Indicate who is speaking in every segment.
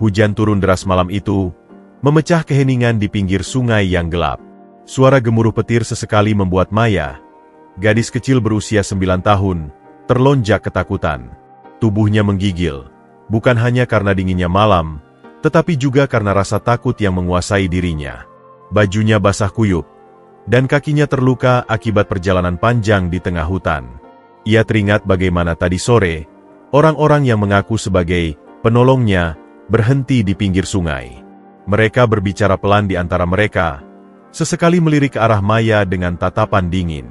Speaker 1: Hujan turun deras malam itu, memecah keheningan di pinggir sungai yang gelap. Suara gemuruh petir sesekali membuat Maya, gadis kecil berusia 9 tahun, terlonjak ketakutan. Tubuhnya menggigil, bukan hanya karena dinginnya malam, tetapi juga karena rasa takut yang menguasai dirinya. Bajunya basah kuyup, dan kakinya terluka akibat perjalanan panjang di tengah hutan. Ia teringat bagaimana tadi sore, orang-orang yang mengaku sebagai penolongnya berhenti di pinggir sungai. Mereka berbicara pelan di antara mereka, sesekali melirik ke arah Maya dengan tatapan dingin.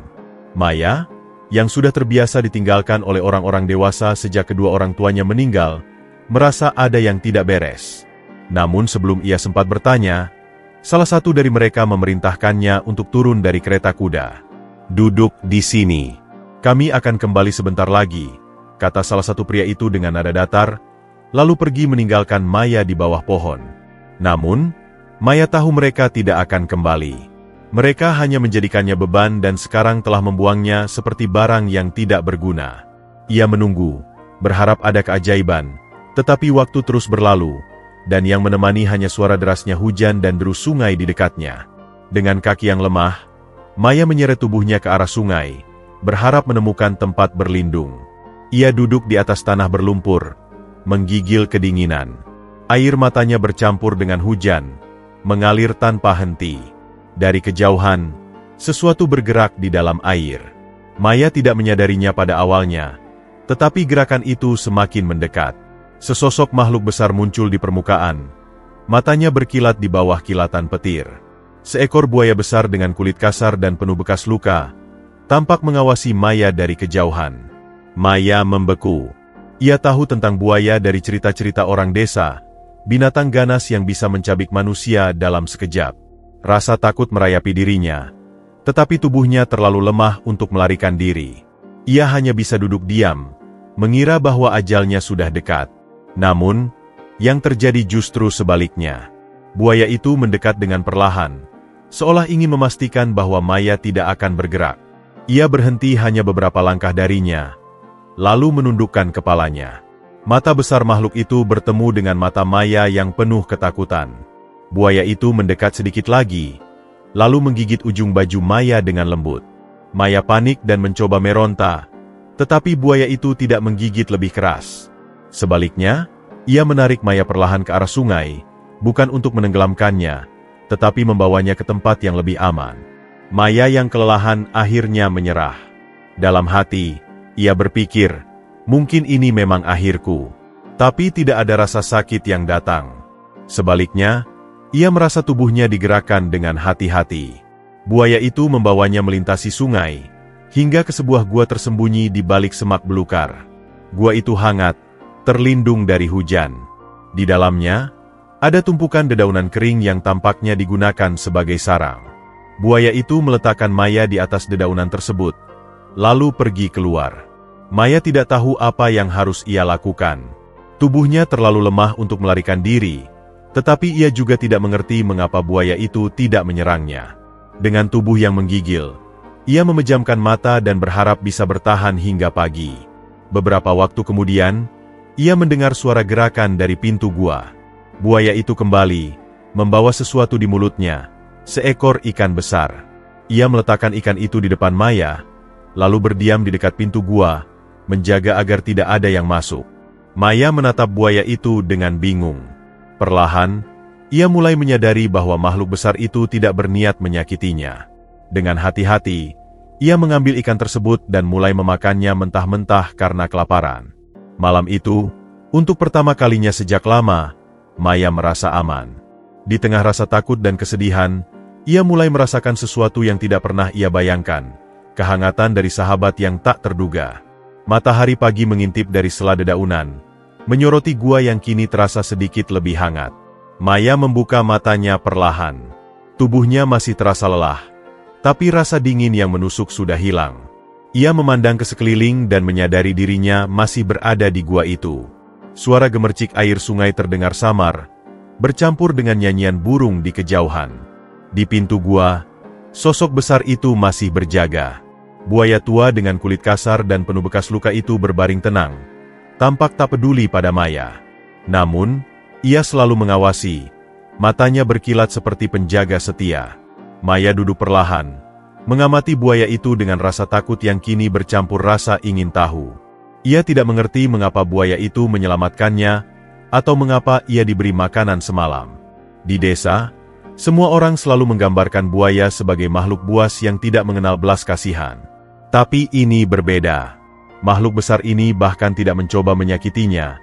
Speaker 1: Maya, yang sudah terbiasa ditinggalkan oleh orang-orang dewasa sejak kedua orang tuanya meninggal, merasa ada yang tidak beres. Namun sebelum ia sempat bertanya, salah satu dari mereka memerintahkannya untuk turun dari kereta kuda. "Duduk di sini. Kami akan kembali sebentar lagi," kata salah satu pria itu dengan nada datar, lalu pergi meninggalkan Maya di bawah pohon. Namun, Maya tahu mereka tidak akan kembali. Mereka hanya menjadikannya beban dan sekarang telah membuangnya seperti barang yang tidak berguna. Ia menunggu, berharap ada keajaiban, tetapi waktu terus berlalu, dan yang menemani hanya suara derasnya hujan dan deru sungai di dekatnya. Dengan kaki yang lemah, Maya menyeret tubuhnya ke arah sungai, berharap menemukan tempat berlindung. Ia duduk di atas tanah berlumpur, menggigil kedinginan. Air matanya bercampur dengan hujan, mengalir tanpa henti. Dari kejauhan, sesuatu bergerak di dalam air. Maya tidak menyadarinya pada awalnya, tetapi gerakan itu semakin mendekat. Sesosok makhluk besar muncul di permukaan. Matanya berkilat di bawah kilatan petir. Seekor buaya besar dengan kulit kasar dan penuh bekas luka, tampak mengawasi Maya dari kejauhan. Maya membeku. Ia tahu tentang buaya dari cerita-cerita orang desa, binatang ganas yang bisa mencabik manusia dalam sekejap. Rasa takut merayapi dirinya, tetapi tubuhnya terlalu lemah untuk melarikan diri. Ia hanya bisa duduk diam, mengira bahwa ajalnya sudah dekat. Namun, yang terjadi justru sebaliknya. Buaya itu mendekat dengan perlahan, seolah ingin memastikan bahwa Maya tidak akan bergerak. Ia berhenti hanya beberapa langkah darinya, lalu menundukkan kepalanya. Mata besar makhluk itu bertemu dengan mata Maya yang penuh ketakutan. Buaya itu mendekat sedikit lagi, lalu menggigit ujung baju Maya dengan lembut. Maya panik dan mencoba meronta, tetapi buaya itu tidak menggigit lebih keras. Sebaliknya, ia menarik Maya perlahan ke arah sungai, bukan untuk menenggelamkannya, tetapi membawanya ke tempat yang lebih aman. Maya yang kelelahan akhirnya menyerah. Dalam hati, ia berpikir, mungkin ini memang akhirku. Tapi tidak ada rasa sakit yang datang. Sebaliknya, ia merasa tubuhnya digerakkan dengan hati-hati. Buaya itu membawanya melintasi sungai, hingga ke sebuah gua tersembunyi di balik semak belukar. Gua itu hangat, terlindung dari hujan. Di dalamnya, ada tumpukan dedaunan kering yang tampaknya digunakan sebagai sarang. Buaya itu meletakkan Maya di atas dedaunan tersebut, lalu pergi keluar. Maya tidak tahu apa yang harus ia lakukan. Tubuhnya terlalu lemah untuk melarikan diri, tetapi ia juga tidak mengerti mengapa buaya itu tidak menyerangnya. Dengan tubuh yang menggigil, ia memejamkan mata dan berharap bisa bertahan hingga pagi. Beberapa waktu kemudian, ia mendengar suara gerakan dari pintu gua. Buaya itu kembali, membawa sesuatu di mulutnya, seekor ikan besar. Ia meletakkan ikan itu di depan Maya, lalu berdiam di dekat pintu gua, menjaga agar tidak ada yang masuk. Maya menatap buaya itu dengan bingung. Perlahan, ia mulai menyadari bahwa makhluk besar itu tidak berniat menyakitinya. Dengan hati-hati, ia mengambil ikan tersebut dan mulai memakannya mentah-mentah karena kelaparan. Malam itu, untuk pertama kalinya sejak lama, Maya merasa aman. Di tengah rasa takut dan kesedihan, ia mulai merasakan sesuatu yang tidak pernah ia bayangkan, kehangatan dari sahabat yang tak terduga. Matahari pagi mengintip dari sela dedaunan, menyoroti gua yang kini terasa sedikit lebih hangat. Maya membuka matanya perlahan. Tubuhnya masih terasa lelah, tapi rasa dingin yang menusuk sudah hilang. Ia memandang ke sekeliling dan menyadari dirinya masih berada di gua itu. Suara gemercik air sungai terdengar samar, bercampur dengan nyanyian burung di kejauhan. Di pintu gua, sosok besar itu masih berjaga. Buaya tua dengan kulit kasar dan penuh bekas luka itu berbaring tenang, tampak tak peduli pada Maya. Namun, Ia selalu mengawasi, matanya berkilat seperti penjaga setia. Maya duduk perlahan, mengamati buaya itu dengan rasa takut yang kini bercampur rasa ingin tahu. Ia tidak mengerti mengapa buaya itu menyelamatkannya, atau mengapa ia diberi makanan semalam. Di desa, semua orang selalu menggambarkan buaya sebagai makhluk buas yang tidak mengenal belas kasihan. Tapi ini berbeda. Makhluk besar ini bahkan tidak mencoba menyakitinya,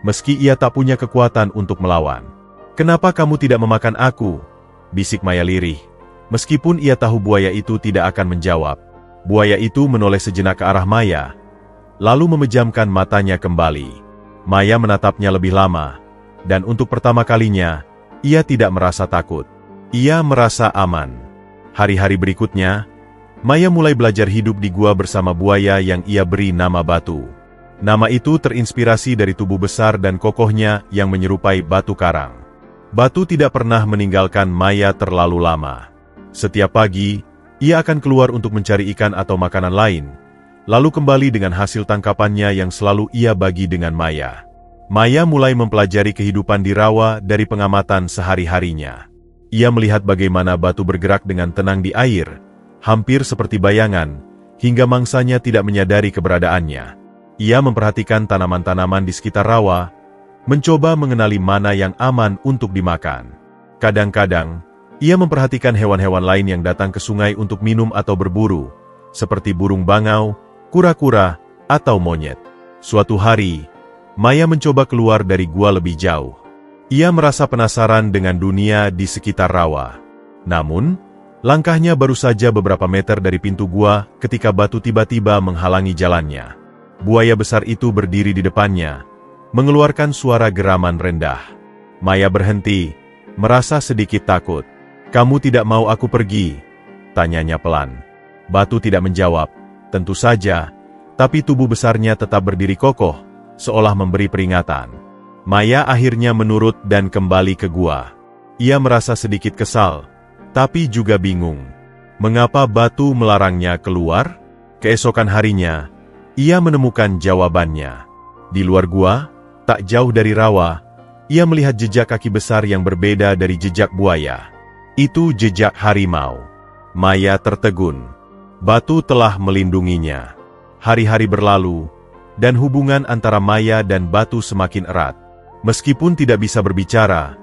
Speaker 1: meski ia tak punya kekuatan untuk melawan. "Kenapa kamu tidak memakan aku?" bisik Maya lirih. Meskipun ia tahu buaya itu tidak akan menjawab. Buaya itu menoleh sejenak ke arah Maya, lalu memejamkan matanya kembali. Maya menatapnya lebih lama, dan untuk pertama kalinya, ia tidak merasa takut. Ia merasa aman. Hari-hari berikutnya, Maya mulai belajar hidup di gua bersama buaya yang ia beri nama Batu. Nama itu terinspirasi dari tubuh besar dan kokohnya yang menyerupai batu karang. Batu tidak pernah meninggalkan Maya terlalu lama. Setiap pagi, ia akan keluar untuk mencari ikan atau makanan lain, lalu kembali dengan hasil tangkapannya yang selalu ia bagi dengan Maya. Maya mulai mempelajari kehidupan di rawa dari pengamatan sehari-harinya. Ia melihat bagaimana batu bergerak dengan tenang di air, hampir seperti bayangan, hingga mangsanya tidak menyadari keberadaannya. Ia memperhatikan tanaman-tanaman di sekitar rawa, mencoba mengenali mana yang aman untuk dimakan. Kadang-kadang, ia memperhatikan hewan-hewan lain yang datang ke sungai untuk minum atau berburu, seperti burung bangau, kura-kura, atau monyet. Suatu hari, Maya mencoba keluar dari gua lebih jauh. Ia merasa penasaran dengan dunia di sekitar rawa. Namun, langkahnya baru saja beberapa meter dari pintu gua ketika batu tiba-tiba menghalangi jalannya. Buaya besar itu berdiri di depannya, mengeluarkan suara geraman rendah. Maya berhenti, merasa sedikit takut. "Kamu tidak mau aku pergi?" tanyanya pelan. Batu tidak menjawab, tentu saja, tapi tubuh besarnya tetap berdiri kokoh, seolah memberi peringatan. Maya akhirnya menurut dan kembali ke gua. Ia merasa sedikit kesal, tapi juga bingung. Mengapa batu melarangnya keluar? Keesokan harinya, ia menemukan jawabannya. Di luar gua, tak jauh dari rawa, ia melihat jejak kaki besar yang berbeda dari jejak buaya. Itu jejak harimau. Maya tertegun. Batu telah melindunginya. Hari-hari berlalu, dan hubungan antara Maya dan batu semakin erat. Meskipun tidak bisa berbicara,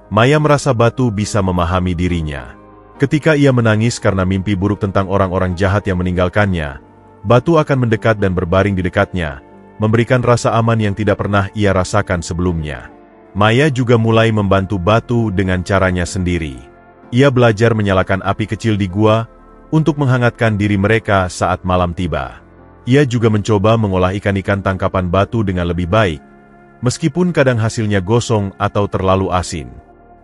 Speaker 1: Maya merasa batu bisa memahami dirinya. Ketika ia menangis karena mimpi buruk tentang orang-orang jahat yang meninggalkannya, batu akan mendekat dan berbaring di dekatnya, memberikan rasa aman yang tidak pernah ia rasakan sebelumnya. Maya juga mulai membantu batu dengan caranya sendiri. Ia belajar menyalakan api kecil di gua untuk menghangatkan diri mereka saat malam tiba. Ia juga mencoba mengolah ikan-ikan tangkapan batu dengan lebih baik, meskipun kadang hasilnya gosong atau terlalu asin.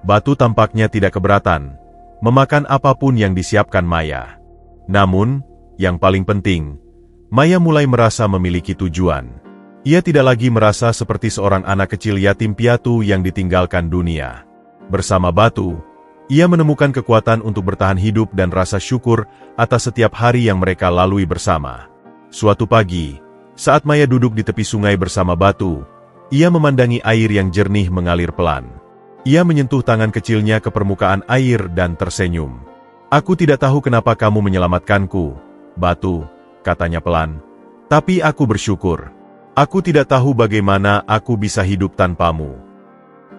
Speaker 1: Batu tampaknya tidak keberatan memakan apapun yang disiapkan Maya. Namun, yang paling penting, Maya mulai merasa memiliki tujuan. Ia tidak lagi merasa seperti seorang anak kecil yatim piatu yang ditinggalkan dunia. Bersama batu, ia menemukan kekuatan untuk bertahan hidup dan rasa syukur atas setiap hari yang mereka lalui bersama. Suatu pagi, saat Maya duduk di tepi sungai bersama batu, ia memandangi air yang jernih mengalir pelan. Ia menyentuh tangan kecilnya ke permukaan air dan tersenyum. "Aku tidak tahu kenapa kamu menyelamatkanku, Batu," katanya pelan. "Tapi aku bersyukur. Aku tidak tahu bagaimana aku bisa hidup tanpamu."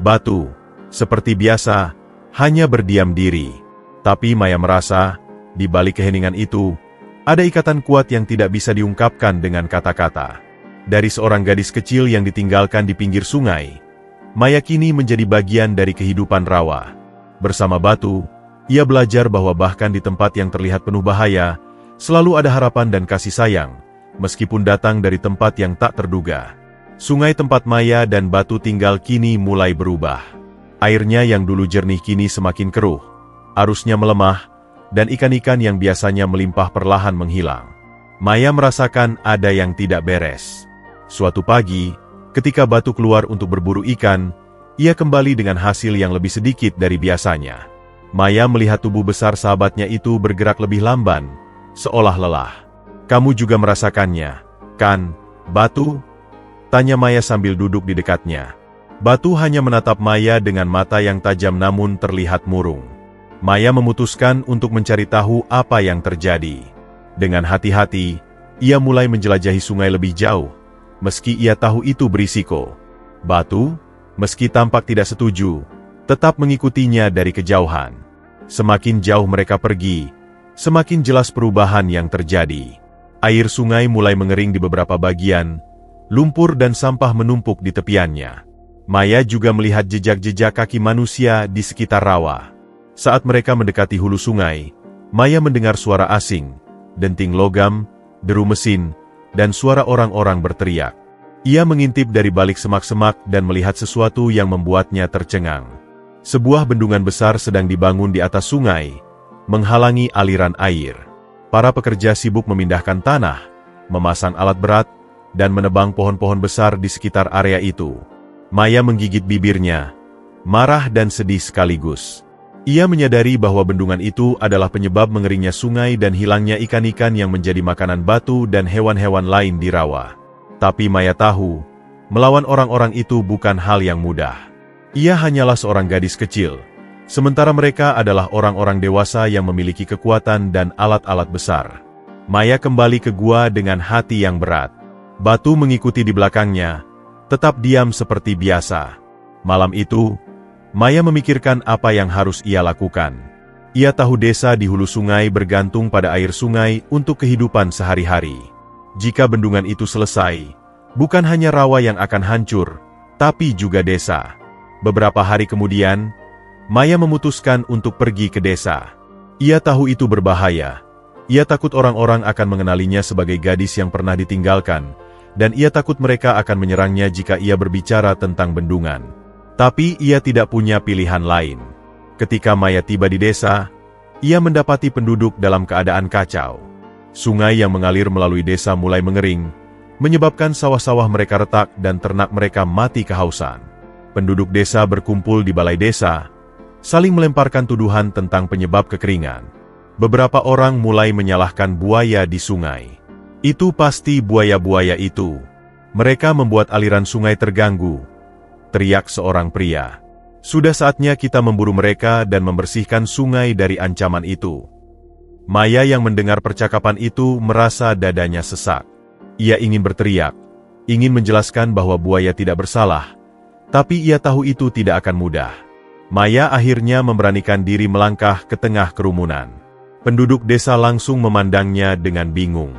Speaker 1: Batu, seperti biasa, hanya berdiam diri. Tapi Maya merasa, di balik keheningan itu, ada ikatan kuat yang tidak bisa diungkapkan dengan kata-kata. Dari seorang gadis kecil yang ditinggalkan di pinggir sungai, Maya kini menjadi bagian dari kehidupan rawa. Bersama batu, ia belajar bahwa bahkan di tempat yang terlihat penuh bahaya, selalu ada harapan dan kasih sayang, meskipun datang dari tempat yang tak terduga. Sungai tempat Maya dan batu tinggal kini mulai berubah. Airnya yang dulu jernih kini semakin keruh, arusnya melemah, dan ikan-ikan yang biasanya melimpah perlahan menghilang. Maya merasakan ada yang tidak beres. Suatu pagi, ketika batu keluar untuk berburu ikan, ia kembali dengan hasil yang lebih sedikit dari biasanya. Maya melihat tubuh besar sahabatnya itu bergerak lebih lamban, seolah lelah. "Kamu juga merasakannya, kan, Batu?" tanya Maya sambil duduk di dekatnya. Batu hanya menatap Maya dengan mata yang tajam namun terlihat murung. Maya memutuskan untuk mencari tahu apa yang terjadi. Dengan hati-hati, ia mulai menjelajahi sungai lebih jauh, meski ia tahu itu berisiko. Batu, meski tampak tidak setuju, tetap mengikutinya dari kejauhan. Semakin jauh mereka pergi, semakin jelas perubahan yang terjadi. Air sungai mulai mengering di beberapa bagian, lumpur dan sampah menumpuk di tepiannya. Maya juga melihat jejak-jejak kaki manusia di sekitar rawa. Saat mereka mendekati hulu sungai, Maya mendengar suara asing, denting logam, deru mesin, dan suara orang-orang berteriak. Ia mengintip dari balik semak-semak dan melihat sesuatu yang membuatnya tercengang. Sebuah bendungan besar sedang dibangun di atas sungai, menghalangi aliran air. Para pekerja sibuk memindahkan tanah, memasang alat berat, dan menebang pohon-pohon besar di sekitar area itu. Maya menggigit bibirnya, marah dan sedih sekaligus. Ia menyadari bahwa bendungan itu adalah penyebab mengeringnya sungai dan hilangnya ikan-ikan yang menjadi makanan batu dan hewan-hewan lain di rawa. Tapi Maya tahu, melawan orang-orang itu bukan hal yang mudah. Ia hanyalah seorang gadis kecil, sementara mereka adalah orang-orang dewasa yang memiliki kekuatan dan alat-alat besar. Maya kembali ke gua dengan hati yang berat. Batu mengikuti di belakangnya, tetap diam seperti biasa. Malam itu, Maya memikirkan apa yang harus ia lakukan. Ia tahu desa di hulu sungai bergantung pada air sungai untuk kehidupan sehari-hari. Jika bendungan itu selesai, bukan hanya rawa yang akan hancur, tapi juga desa. Beberapa hari kemudian, Maya memutuskan untuk pergi ke desa. Ia tahu itu berbahaya. Ia takut orang-orang akan mengenalinya sebagai gadis yang pernah ditinggalkan, dan ia takut mereka akan menyerangnya jika ia berbicara tentang bendungan. Tapi ia tidak punya pilihan lain. Ketika Maya tiba di desa, ia mendapati penduduk dalam keadaan kacau. Sungai yang mengalir melalui desa mulai mengering, menyebabkan sawah-sawah mereka retak dan ternak mereka mati kehausan. Penduduk desa berkumpul di balai desa, saling melemparkan tuduhan tentang penyebab kekeringan. Beberapa orang mulai menyalahkan buaya di sungai. Itu pasti buaya-buaya itu. Mereka membuat aliran sungai terganggu, teriak seorang pria. Sudah saatnya kita memburu mereka dan membersihkan sungai dari ancaman itu. Maya yang mendengar percakapan itu merasa dadanya sesak. Ia ingin berteriak, ingin menjelaskan bahwa buaya tidak bersalah, tapi ia tahu itu tidak akan mudah. Maya akhirnya memberanikan diri melangkah ke tengah kerumunan. Penduduk desa langsung memandangnya dengan bingung.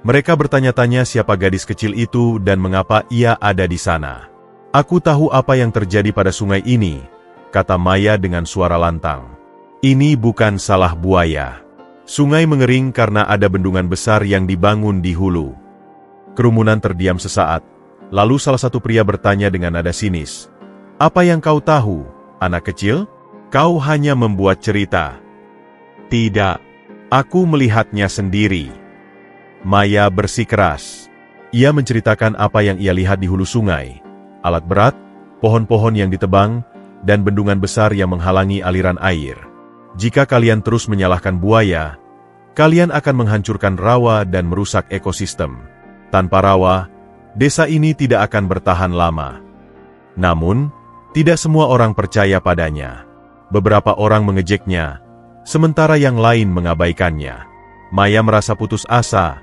Speaker 1: Mereka bertanya-tanya siapa gadis kecil itu dan mengapa ia ada di sana. Aku tahu apa yang terjadi pada sungai ini, kata Maya dengan suara lantang. Ini bukan salah buaya. Sungai mengering karena ada bendungan besar yang dibangun di hulu. Kerumunan terdiam sesaat, lalu salah satu pria bertanya dengan nada sinis. Apa yang kau tahu, anak kecil? Kau hanya membuat cerita. Tidak, aku melihatnya sendiri. Maya bersikeras. Ia menceritakan apa yang ia lihat di hulu sungai. Alat berat, pohon-pohon yang ditebang, dan bendungan besar yang menghalangi aliran air. Jika kalian terus menyalahkan buaya, kalian akan menghancurkan rawa dan merusak ekosistem. Tanpa rawa, desa ini tidak akan bertahan lama. Namun, tidak semua orang percaya padanya. Beberapa orang mengejeknya, sementara yang lain mengabaikannya. Maya merasa putus asa,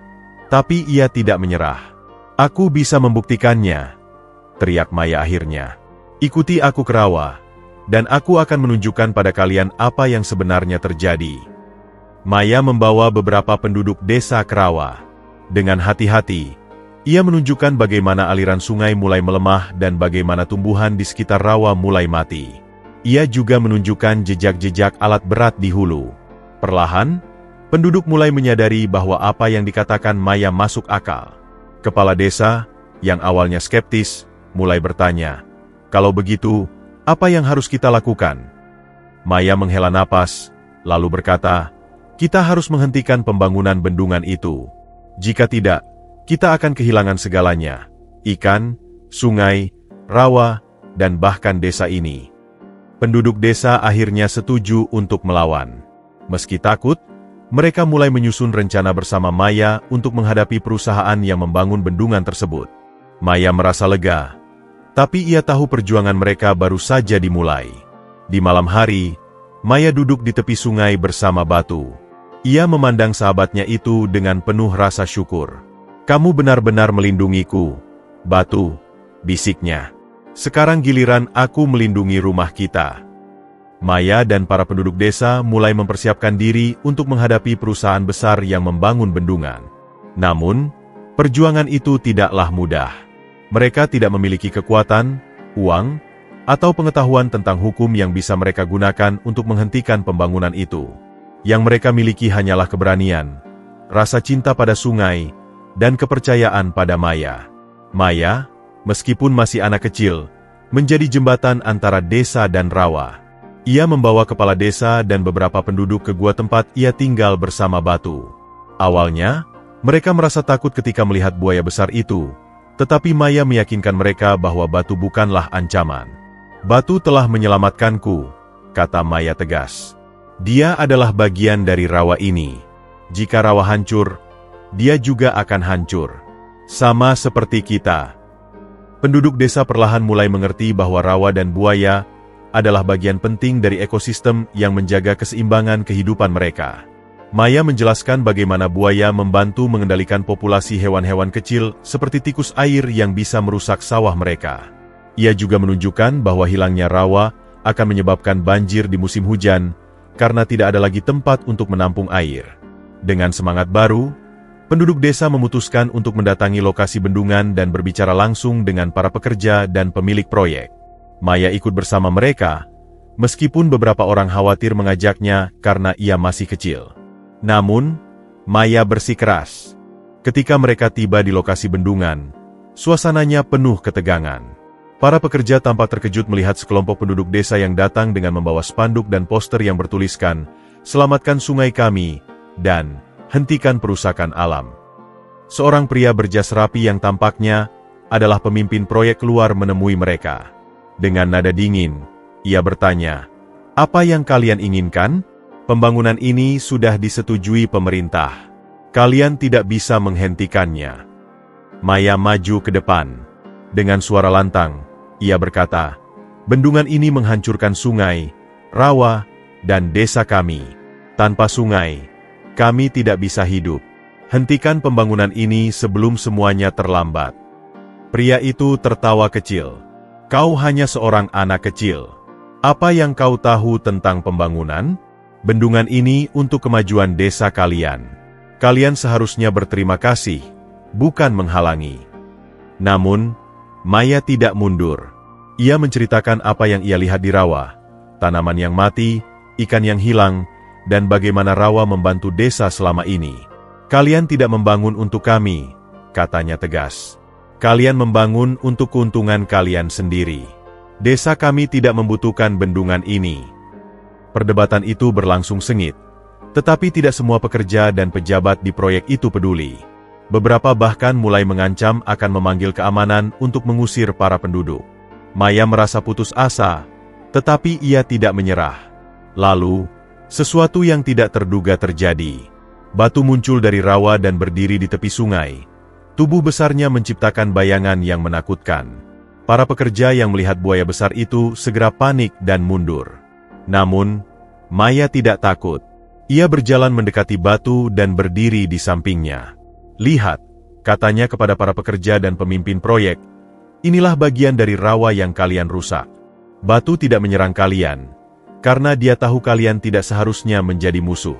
Speaker 1: tapi ia tidak menyerah. Aku bisa membuktikannya, teriak Maya akhirnya. Ikuti aku ke rawa, dan aku akan menunjukkan pada kalian apa yang sebenarnya terjadi. Maya membawa beberapa penduduk desa ke rawa. Dengan hati-hati, ia menunjukkan bagaimana aliran sungai mulai melemah dan bagaimana tumbuhan di sekitar rawa mulai mati. Ia juga menunjukkan jejak-jejak alat berat di hulu. Perlahan, penduduk mulai menyadari bahwa apa yang dikatakan Maya masuk akal. Kepala desa, yang awalnya skeptis, mulai bertanya, kalau begitu, apa yang harus kita lakukan? Maya menghela napas, lalu berkata, kita harus menghentikan pembangunan bendungan itu. Jika tidak, kita akan kehilangan segalanya, ikan, sungai, rawa, dan bahkan desa ini. Penduduk desa akhirnya setuju untuk melawan. Meski takut, mereka mulai menyusun rencana bersama Maya untuk menghadapi perusahaan yang membangun bendungan tersebut. Maya merasa lega. Tapi ia tahu perjuangan mereka baru saja dimulai. Di malam hari, Maya duduk di tepi sungai bersama Batu. Ia memandang sahabatnya itu dengan penuh rasa syukur. "Kamu benar-benar melindungiku, Batu," bisiknya. "Sekarang giliran aku melindungi rumah kita." Maya dan para penduduk desa mulai mempersiapkan diri untuk menghadapi perusahaan besar yang membangun bendungan. Namun, perjuangan itu tidaklah mudah. Mereka tidak memiliki kekuatan, uang, atau pengetahuan tentang hukum yang bisa mereka gunakan untuk menghentikan pembangunan itu. Yang mereka miliki hanyalah keberanian, rasa cinta pada sungai, dan kepercayaan pada Maya. Maya, meskipun masih anak kecil, menjadi jembatan antara desa dan rawa. Ia membawa kepala desa dan beberapa penduduk ke gua tempat ia tinggal bersama Batu. Awalnya, mereka merasa takut ketika melihat buaya besar itu, tetapi Maya meyakinkan mereka bahwa Batu bukanlah ancaman. "Batu telah menyelamatkanku," kata Maya tegas. "Dia adalah bagian dari rawa ini. Jika rawa hancur, dia juga akan hancur. Sama seperti kita." Penduduk desa perlahan mulai mengerti bahwa rawa dan buaya adalah bagian penting dari ekosistem yang menjaga keseimbangan kehidupan mereka. Maya menjelaskan bagaimana buaya membantu mengendalikan populasi hewan-hewan kecil seperti tikus air yang bisa merusak sawah mereka. Ia juga menunjukkan bahwa hilangnya rawa akan menyebabkan banjir di musim hujan karena tidak ada lagi tempat untuk menampung air. Dengan semangat baru, penduduk desa memutuskan untuk mendatangi lokasi bendungan dan berbicara langsung dengan para pekerja dan pemilik proyek. Maya ikut bersama mereka, meskipun beberapa orang khawatir mengajaknya karena ia masih kecil. Namun, Maya bersikeras. Ketika mereka tiba di lokasi bendungan, suasananya penuh ketegangan. Para pekerja tampak terkejut melihat sekelompok penduduk desa yang datang dengan membawa spanduk dan poster yang bertuliskan, "Selamatkan sungai kami," dan "Hentikan perusakan alam." Seorang pria berjas rapi yang tampaknya adalah pemimpin proyek keluar menemui mereka. Dengan nada dingin, ia bertanya, "Apa yang kalian inginkan? Pembangunan ini sudah disetujui pemerintah. Kalian tidak bisa menghentikannya." Maya maju ke depan. Dengan suara lantang, ia berkata, "Bendungan ini menghancurkan sungai, rawa, dan desa kami. Tanpa sungai, kami tidak bisa hidup. Hentikan pembangunan ini sebelum semuanya terlambat." Pria itu tertawa kecil. "Kau hanya seorang anak kecil. Apa yang kau tahu tentang pembangunan? Bendungan ini untuk kemajuan desa kalian. Kalian seharusnya berterima kasih, bukan menghalangi." Namun, Maya tidak mundur. Ia menceritakan apa yang ia lihat di rawa, tanaman yang mati, ikan yang hilang, dan bagaimana rawa membantu desa selama ini. "Kalian tidak membangun untuk kami," katanya tegas. "Kalian membangun untuk keuntungan kalian sendiri. Desa kami tidak membutuhkan bendungan ini." Perdebatan itu berlangsung sengit, tetapi tidak semua pekerja dan pejabat di proyek itu peduli. Beberapa bahkan mulai mengancam akan memanggil keamanan untuk mengusir para penduduk. Maya merasa putus asa, tetapi ia tidak menyerah. Lalu, sesuatu yang tidak terduga terjadi. Batu muncul dari rawa dan berdiri di tepi sungai. Tubuh besarnya menciptakan bayangan yang menakutkan. Para pekerja yang melihat buaya besar itu segera panik dan mundur. Namun, Maya tidak takut. Ia berjalan mendekati Batu dan berdiri di sampingnya. "Lihat," katanya kepada para pekerja dan pemimpin proyek, "inilah bagian dari rawa yang kalian rusak. Batu tidak menyerang kalian, karena dia tahu kalian tidak seharusnya menjadi musuh.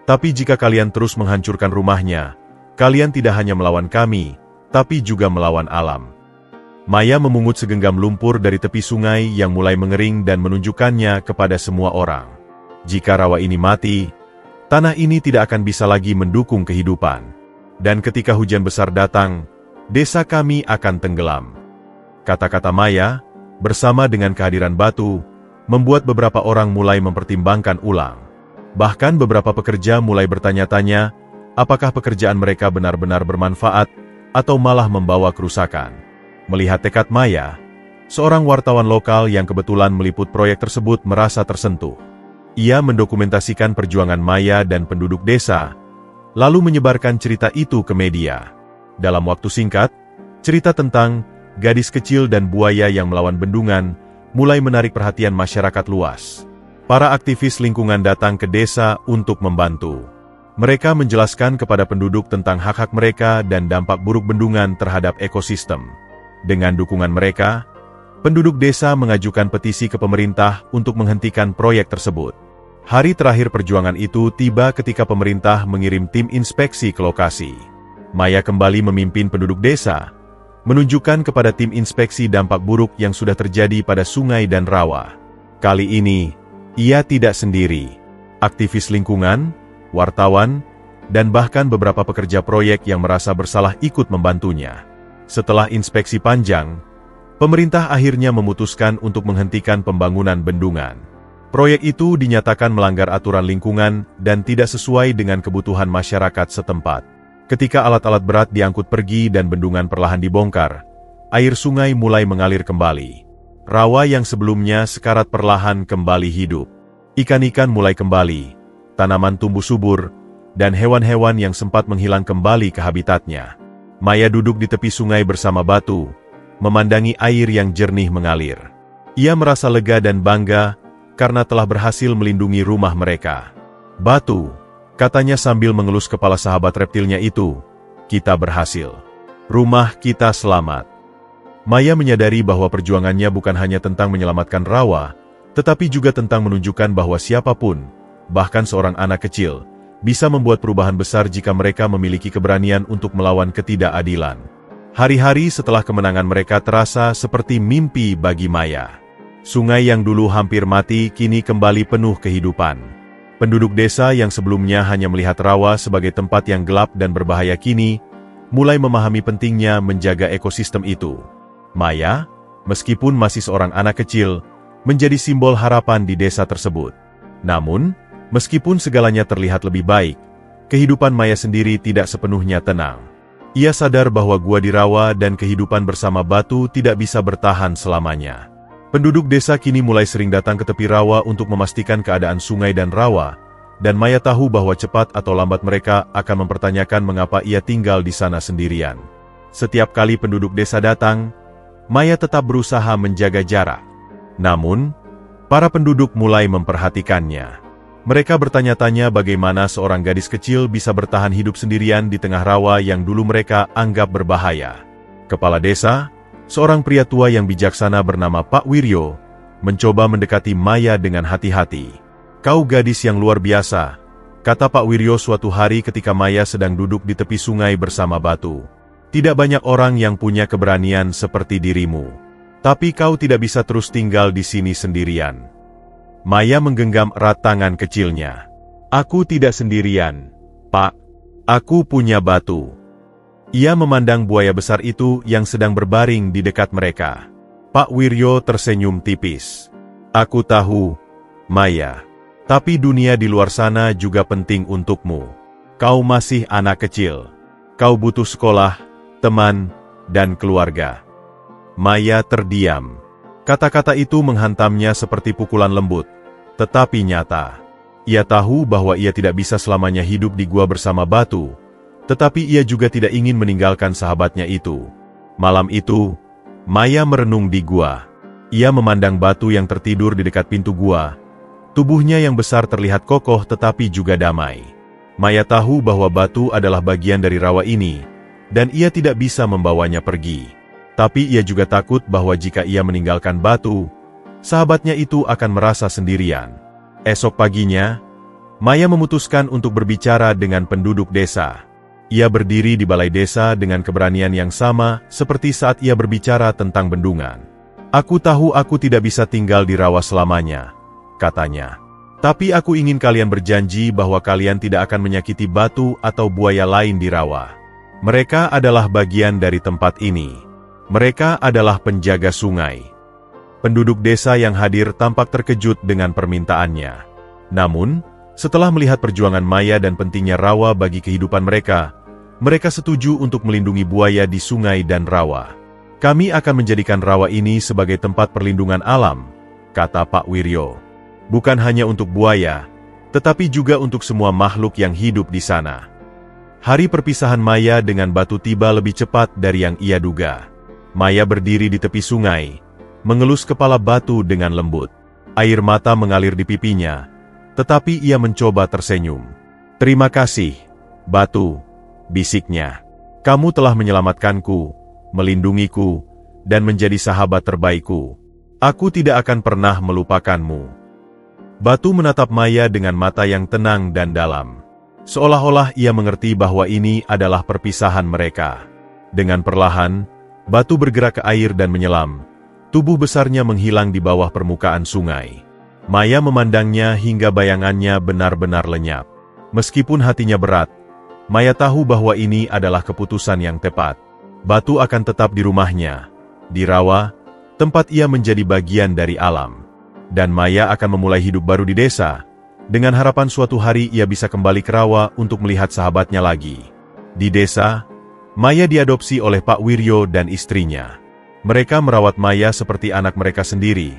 Speaker 1: Tapi jika kalian terus menghancurkan rumahnya, kalian tidak hanya melawan kami, tapi juga melawan alam." Maya memungut segenggam lumpur dari tepi sungai yang mulai mengering dan menunjukkannya kepada semua orang. "Jika rawa ini mati, tanah ini tidak akan bisa lagi mendukung kehidupan. Dan ketika hujan besar datang, desa kami akan tenggelam." Kata-kata Maya, bersama dengan kehadiran Batu, membuat beberapa orang mulai mempertimbangkan ulang. Bahkan beberapa pekerja mulai bertanya-tanya, apakah pekerjaan mereka benar-benar bermanfaat, atau malah membawa kerusakan. Melihat tekad Maya, seorang wartawan lokal yang kebetulan meliput proyek tersebut merasa tersentuh. Ia mendokumentasikan perjuangan Maya dan penduduk desa, lalu menyebarkan cerita itu ke media. Dalam waktu singkat, cerita tentang gadis kecil dan buaya yang melawan bendungan mulai menarik perhatian masyarakat luas. Para aktivis lingkungan datang ke desa untuk membantu. Mereka menjelaskan kepada penduduk tentang hak-hak mereka dan dampak buruk bendungan terhadap ekosistem. Dengan dukungan mereka, penduduk desa mengajukan petisi ke pemerintah untuk menghentikan proyek tersebut. Hari terakhir perjuangan itu tiba ketika pemerintah mengirim tim inspeksi ke lokasi. Maya kembali memimpin penduduk desa, menunjukkan kepada tim inspeksi dampak buruk yang sudah terjadi pada sungai dan rawa. Kali ini, ia tidak sendiri. Aktivis lingkungan, wartawan, dan bahkan beberapa pekerja proyek yang merasa bersalah ikut membantunya. Setelah inspeksi panjang, pemerintah akhirnya memutuskan untuk menghentikan pembangunan bendungan. Proyek itu dinyatakan melanggar aturan lingkungan dan tidak sesuai dengan kebutuhan masyarakat setempat. Ketika alat-alat berat diangkut pergi dan bendungan perlahan dibongkar, air sungai mulai mengalir kembali. Rawa yang sebelumnya sekarat perlahan kembali hidup. Ikan-ikan mulai kembali, tanaman tumbuh subur, dan hewan-hewan yang sempat menghilang kembali ke habitatnya. Maya duduk di tepi sungai bersama Batu, memandangi air yang jernih mengalir. Ia merasa lega dan bangga karena telah berhasil melindungi rumah mereka. Batu, katanya sambil mengelus kepala sahabat reptilnya itu, kita berhasil. Rumah kita selamat. Maya menyadari bahwa perjuangannya bukan hanya tentang menyelamatkan rawa, tetapi juga tentang menunjukkan bahwa siapapun, bahkan seorang anak kecil, bisa membuat perubahan besar jika mereka memiliki keberanian untuk melawan ketidakadilan. Hari-hari setelah kemenangan mereka terasa seperti mimpi bagi Maya. Sungai yang dulu hampir mati kini kembali penuh kehidupan. Penduduk desa yang sebelumnya hanya melihat rawa sebagai tempat yang gelap dan berbahaya kini, mulai memahami pentingnya menjaga ekosistem itu. Maya, meskipun masih seorang anak kecil, menjadi simbol harapan di desa tersebut. Namun, meskipun segalanya terlihat lebih baik, kehidupan Maya sendiri tidak sepenuhnya tenang. Ia sadar bahwa gua di rawa dan kehidupan bersama Batu tidak bisa bertahan selamanya. Penduduk desa kini mulai sering datang ke tepi rawa untuk memastikan keadaan sungai dan rawa, dan Maya tahu bahwa cepat atau lambat mereka akan mempertanyakan mengapa ia tinggal di sana sendirian. Setiap kali penduduk desa datang, Maya tetap berusaha menjaga jarak. Namun, para penduduk mulai memperhatikannya. Mereka bertanya-tanya bagaimana seorang gadis kecil bisa bertahan hidup sendirian di tengah rawa yang dulu mereka anggap berbahaya. Kepala desa, seorang pria tua yang bijaksana bernama Pak Wiryo, mencoba mendekati Maya dengan hati-hati. Kau gadis yang luar biasa, kata Pak Wiryo suatu hari ketika Maya sedang duduk di tepi sungai bersama Batu. Tidak banyak orang yang punya keberanian seperti dirimu. Tapi kau tidak bisa terus tinggal di sini sendirian. Maya menggenggam erat tangan kecilnya. Aku tidak sendirian, Pak. Aku punya Batu. Ia memandang buaya besar itu yang sedang berbaring di dekat mereka. Pak Wiryo tersenyum tipis. Aku tahu, Maya. Tapi dunia di luar sana juga penting untukmu. Kau masih anak kecil. Kau butuh sekolah, teman, dan keluarga. Maya terdiam. Kata-kata itu menghantamnya seperti pukulan lembut, tetapi nyata. Ia tahu bahwa ia tidak bisa selamanya hidup di gua bersama Batu, tetapi ia juga tidak ingin meninggalkan sahabatnya itu. Malam itu, Maya merenung di gua. Ia memandang Batu yang tertidur di dekat pintu gua. Tubuhnya yang besar terlihat kokoh tetapi juga damai. Maya tahu bahwa Batu adalah bagian dari rawa ini, dan ia tidak bisa membawanya pergi. Tapi ia juga takut bahwa jika ia meninggalkan Batu, sahabatnya itu akan merasa sendirian. Esok paginya, Maya memutuskan untuk berbicara dengan penduduk desa. Ia berdiri di balai desa dengan keberanian yang sama seperti saat ia berbicara tentang bendungan. Aku tahu aku tidak bisa tinggal di rawa selamanya, katanya. Tapi aku ingin kalian berjanji bahwa kalian tidak akan menyakiti Batu atau buaya lain di rawa. Mereka adalah bagian dari tempat ini. Mereka adalah penjaga sungai. Penduduk desa yang hadir tampak terkejut dengan permintaannya. Namun, setelah melihat perjuangan Maya dan pentingnya rawa bagi kehidupan mereka, mereka setuju untuk melindungi buaya di sungai dan rawa. Kami akan menjadikan rawa ini sebagai tempat perlindungan alam, kata Pak Wiryo. Bukan hanya untuk buaya, tetapi juga untuk semua makhluk yang hidup di sana. Hari perpisahan Maya dengan Batu tiba lebih cepat dari yang ia duga. Maya berdiri di tepi sungai, mengelus kepala batu dengan lembut. Air mata mengalir di pipinya, tetapi ia mencoba tersenyum. "Terima kasih, batu," bisiknya. "Kamu telah menyelamatkanku, melindungiku, dan menjadi sahabat terbaikku. Aku tidak akan pernah melupakanmu." Batu menatap Maya dengan mata yang tenang dan dalam. Seolah-olah ia mengerti bahwa ini adalah perpisahan mereka. Dengan perlahan, batu bergerak ke air dan menyelam. Tubuh besarnya menghilang di bawah permukaan sungai. Maya memandangnya hingga bayangannya benar-benar lenyap. Meskipun hatinya berat, Maya tahu bahwa ini adalah keputusan yang tepat. Batu akan tetap di rumahnya, di rawa, tempat ia menjadi bagian dari alam. Dan Maya akan memulai hidup baru di desa, dengan harapan suatu hari ia bisa kembali ke rawa untuk melihat sahabatnya lagi. Di desa, Maya diadopsi oleh Pak Wiryo dan istrinya. Mereka merawat Maya seperti anak mereka sendiri,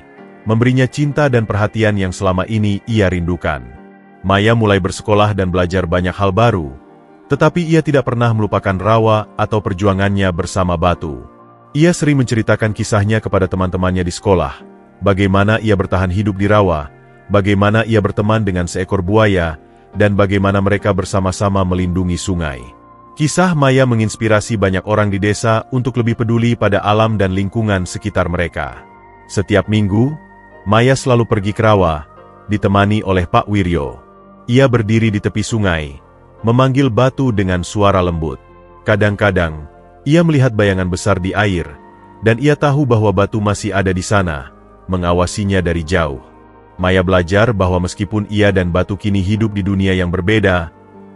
Speaker 1: memberinya cinta dan perhatian yang selama ini ia rindukan. Maya mulai bersekolah dan belajar banyak hal baru, tetapi ia tidak pernah melupakan rawa atau perjuangannya bersama batu. Ia sering menceritakan kisahnya kepada teman-temannya di sekolah, bagaimana ia bertahan hidup di rawa, bagaimana ia berteman dengan seekor buaya, dan bagaimana mereka bersama-sama melindungi sungai. Kisah Maya menginspirasi banyak orang di desa untuk lebih peduli pada alam dan lingkungan sekitar mereka. Setiap minggu, Maya selalu pergi ke rawa, ditemani oleh Pak Wiryo. Ia berdiri di tepi sungai, memanggil batu dengan suara lembut. Kadang-kadang, ia melihat bayangan besar di air, dan ia tahu bahwa batu masih ada di sana, mengawasinya dari jauh. Maya belajar bahwa meskipun ia dan batu kini hidup di dunia yang berbeda,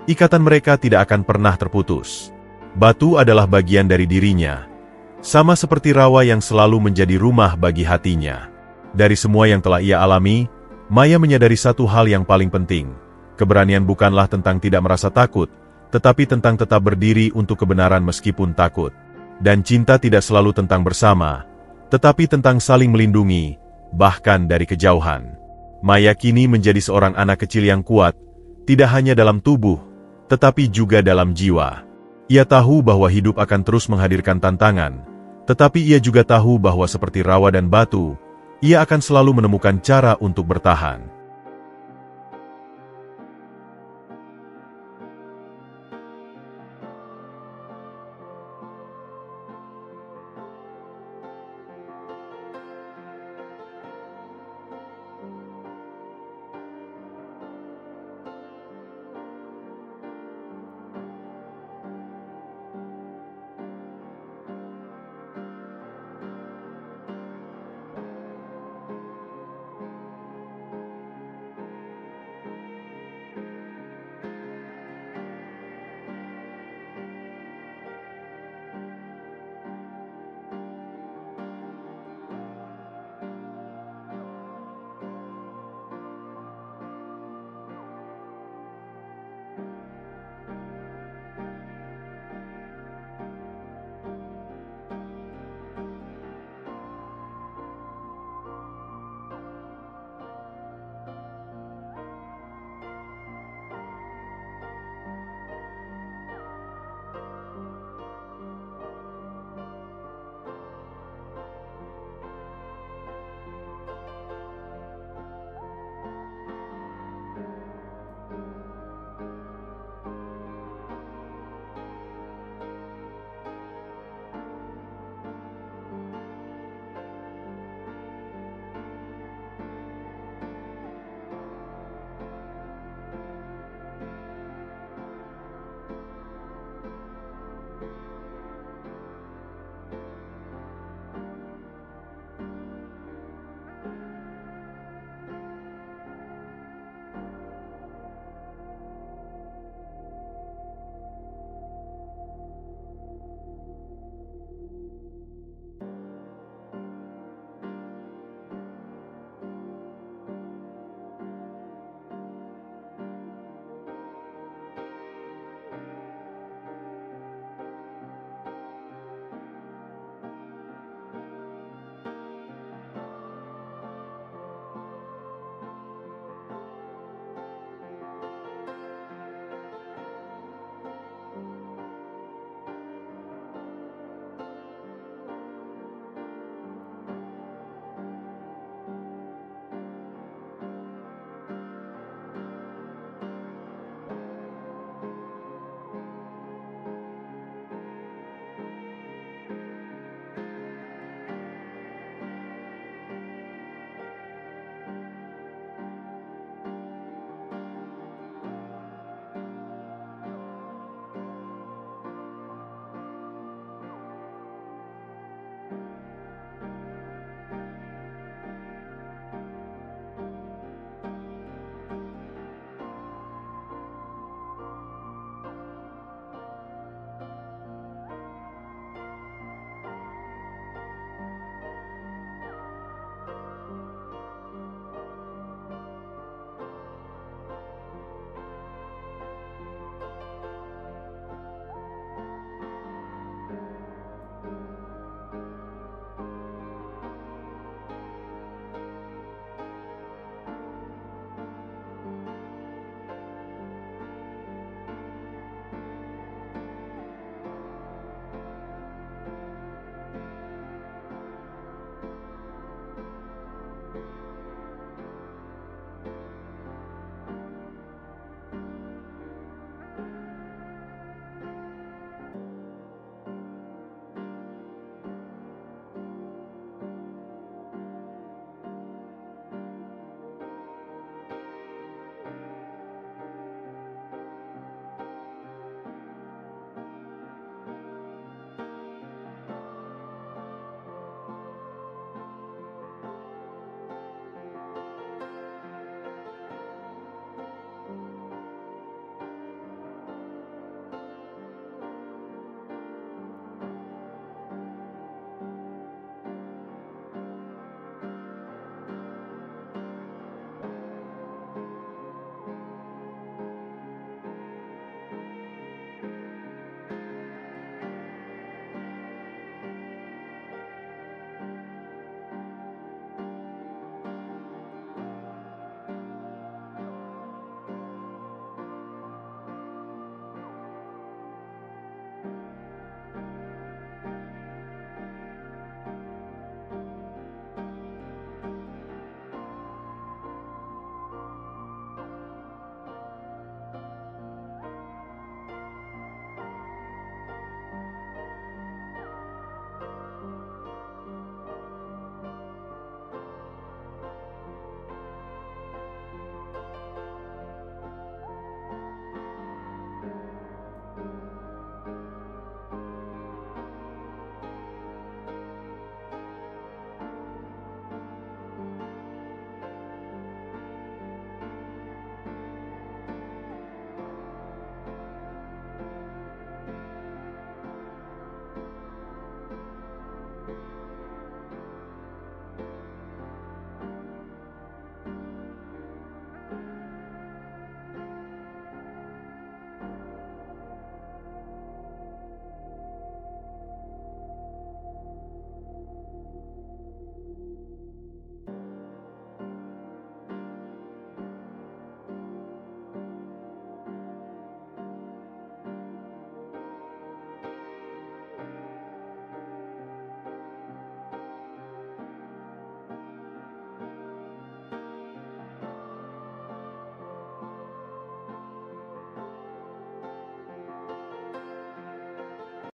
Speaker 1: ikatan mereka tidak akan pernah terputus. Batu adalah bagian dari dirinya, sama seperti rawa yang selalu menjadi rumah bagi hatinya. Dari semua yang telah ia alami, Maya menyadari satu hal yang paling penting. Keberanian bukanlah tentang tidak merasa takut, tetapi tentang tetap berdiri untuk kebenaran meskipun takut. Dan cinta tidak selalu tentang bersama, tetapi tentang saling melindungi, bahkan dari kejauhan. Maya kini menjadi seorang anak kecil yang kuat, tidak hanya dalam tubuh, tetapi juga dalam jiwa. Ia tahu bahwa hidup akan terus menghadirkan tantangan, tetapi ia juga tahu bahwa seperti rawa dan batu, ia akan selalu menemukan cara untuk bertahan.